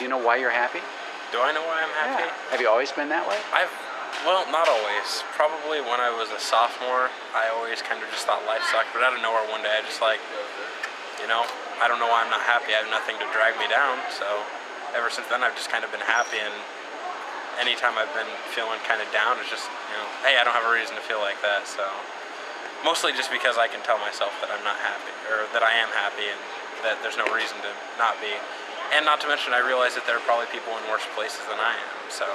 you know why you're happy? Do I know why I'm happy? Yeah. Have you always been that way? Well, not always. Probably when I was a sophomore, I always kind of just thought life sucked. But out of nowhere one day, I just like, I don't know why I'm not happy. I have nothing to drag me down. So ever since then, I've just kind of been happy. And anytime I've been feeling kind of down, it's just, hey, I don't have a reason to feel like that. So mostly just because I can tell myself that I'm not happy, or that I am happy, and that there's no reason to not be. And not to mention, I realize that there are probably people in worse places than I am. So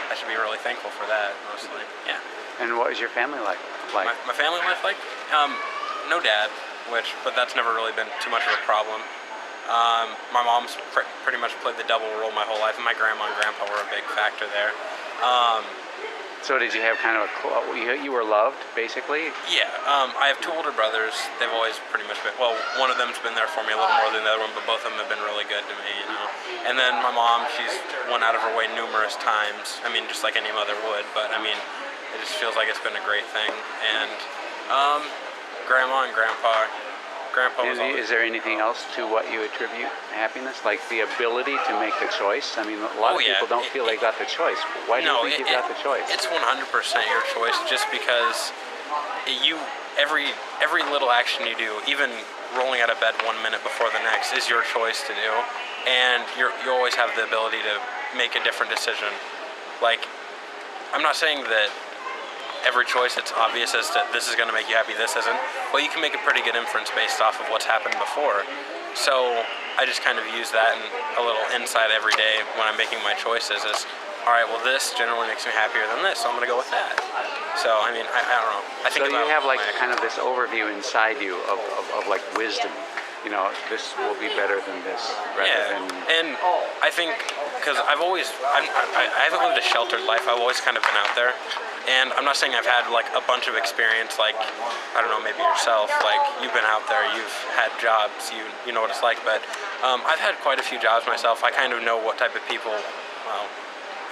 I should be really thankful for that, mostly. Yeah. And what was your family like? My family life like? No dad, but that's never really been too much of a problem. My mom's pretty much played the double role my whole life, and my grandma and grandpa were a big factor there. So did you have kind of you were loved, basically? Yeah, I have two older brothers. They've always pretty much been, well, one of them's been there for me a little more than the other one, but both of them have been really good to me, And then my mom, she's went out of her way numerous times. I mean, just like any mother would, but I mean, it just feels like it's been a great thing. And grandma and grandpa was always... Is there anything else to what you attribute happiness? Like the ability to make the choice? I mean, a lot of people don't feel they got the choice. Why do you think you've got the choice? It's 100% your choice, just because every little action you do, even rolling out of bed 1 minute before the next, is your choice to do. And you always have the ability to make a different decision. Like, I'm not saying that every choice it's obvious as to this is going to make you happy, this isn't, but you can make a pretty good inference based off of what's happened before. So I just kind of use that and a little insight every day when I'm making my choices is, all right, well, this generally makes me happier than this, so I'm going to go with that. So, I mean, I don't know. I think so you have like kind of this overview inside you of like wisdom. This will be better than this. And I think, because I haven't lived a sheltered life. I've always kind of been out there. And I'm not saying I've had like a bunch of experience, like, I don't know, maybe yourself, like you've been out there, you've had jobs, you know what it's like, but I've had quite a few jobs myself. I kind of know what type of people, well,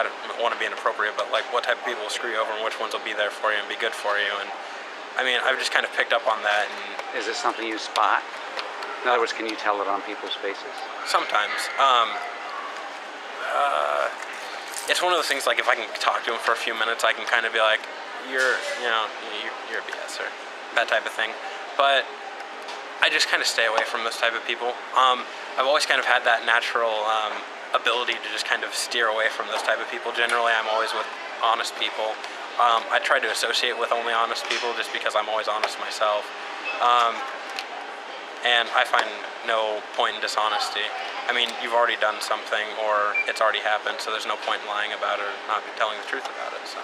I don't want to be inappropriate, but like what type of people will screw you over and which ones will be there for you and be good for you. And I mean, I've just kind of picked up on that. And is this something you spot? In other words, can you tell it on people's faces? Sometimes. It's one of those things, like if I can talk to him for a few minutes, I can kind of be like, you're a BSer, that type of thing. But I just kind of stay away from those type of people. I've always kind of had that natural ability to just kind of steer away from those type of people. Generally, I'm always with honest people. I try to associate with only honest people just because I'm always honest myself. And I find no point in dishonesty. I mean, you've already done something or it's already happened, so there's no point in lying about it or not telling the truth about it. So,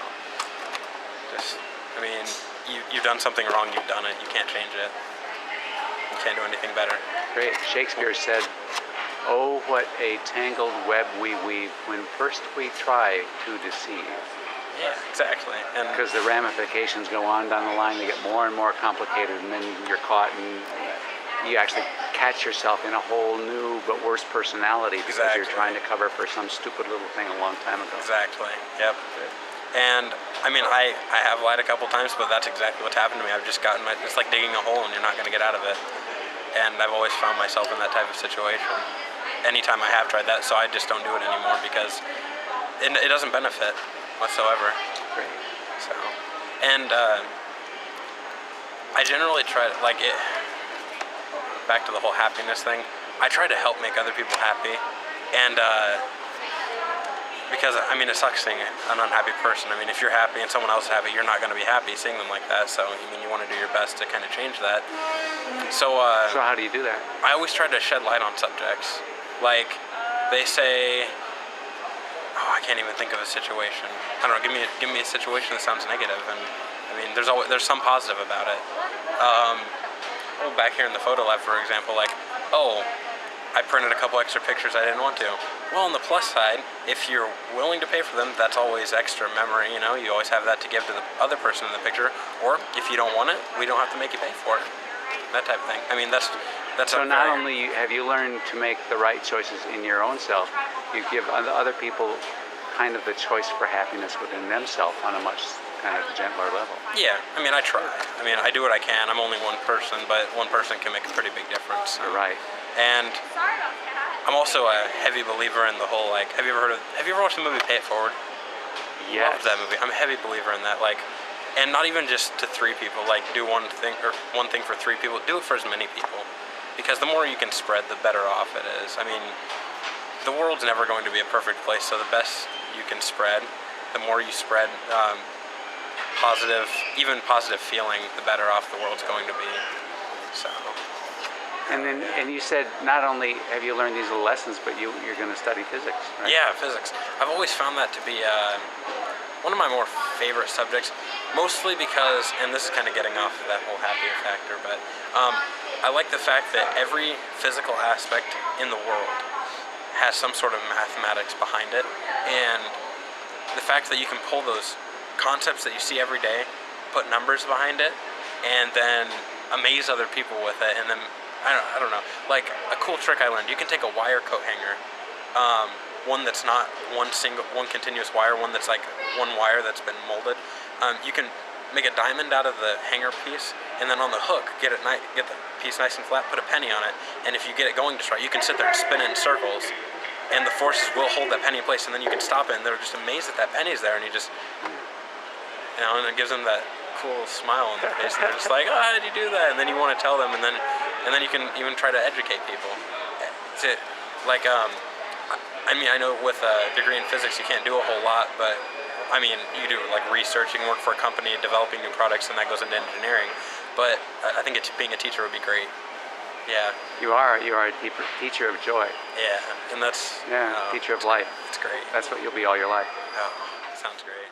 I mean, you've done something wrong, you've done it, you can't change it. You can't do anything better. Great. Shakespeare said, "Oh, what a tangled web we weave when first we try to deceive." Yeah, exactly. And because the ramifications go on down the line, they get more and more complicated, and then you're caught and you actually catch yourself in a whole new but worse personality because you're trying to cover for some stupid little thing a long time ago. Exactly. Yep. And I mean, I have lied a couple times, but that's exactly what's happened to me. I've just gotten it's like digging a hole and you're not going to get out of it. And I've always found myself in that type of situation. Anytime I have tried that, so I just don't do it anymore because it doesn't benefit whatsoever. Great. So, and I generally try to, like it. Back to the whole happiness thing, I try to help make other people happy, and because I mean it sucks seeing an unhappy person. I mean, if you're happy and someone else is happy, you're not going to be happy seeing them like that. So I mean, you want to do your best to kind of change that. So how do you do that? I always try to shed light on subjects. Like they say, oh, I can't even think of a situation. I don't know. Give me a situation that sounds negative, and I mean, there's some positive about it. Back here in the photo lab, for example, like, oh, I printed a couple extra pictures I didn't want to. Well, on the plus side, if you're willing to pay for them, that's always extra memory, you always have that to give to the other person in the picture. Or if you don't want it, we don't have to make you pay for it. That type of thing. I mean, that's so not only have you learned to make the right choices in your own self, you give other people kind of the choice for happiness within themselves on a much kind of gentler level. Yeah, I mean, I try. I mean, I do what I can. I'm only one person, but one person can make a pretty big difference. You're right. And I'm also a heavy believer in the whole, like, have you ever watched the movie Pay It Forward? Yes. Love that movie. I'm a heavy believer in that, like, and not even just to 3 people, like, do one thing for 3 people, do it for as many people. Because the more you can spread, the better off it is. I mean, the world's never going to be a perfect place, so the best you can spread, the more you spread even positive feeling, the better off the world's going to be. So. And you said not only have you learned these little lessons, but you're going to study physics, right? Yeah, physics. I've always found that to be one of my more favorite subjects, mostly because, and this is kind of getting off of that whole happier factor, but I like the fact that every physical aspect in the world has some sort of mathematics behind it, and the fact that you can pull those concepts that you see every day, put numbers behind it, and then amaze other people with it, and then I don't know. Like a cool trick I learned: you can take a wire coat hanger, one that's not one continuous wire, one that's like one wire that's been molded. You can make a diamond out of the hanger piece, and then on the hook get the piece nice and flat, put a penny on it, and if you get it going just right, you can sit there and spin it in circles, and the forces will hold that penny in place, and then you can stop it, and they're just amazed that penny's there, and you just, and it gives them that cool smile on their face, and they're just like, oh, how did you do that? And then you want to tell them, and then you can even try to educate people. I mean, I know with a degree in physics you can't do a whole lot, but I mean, you do like researching, work for a company, developing new products, and that goes into engineering. But I think being a teacher would be great. Yeah. You are a teacher of joy. Yeah, and that's teacher of life. It's great. That's what you'll be all your life. Oh, sounds great.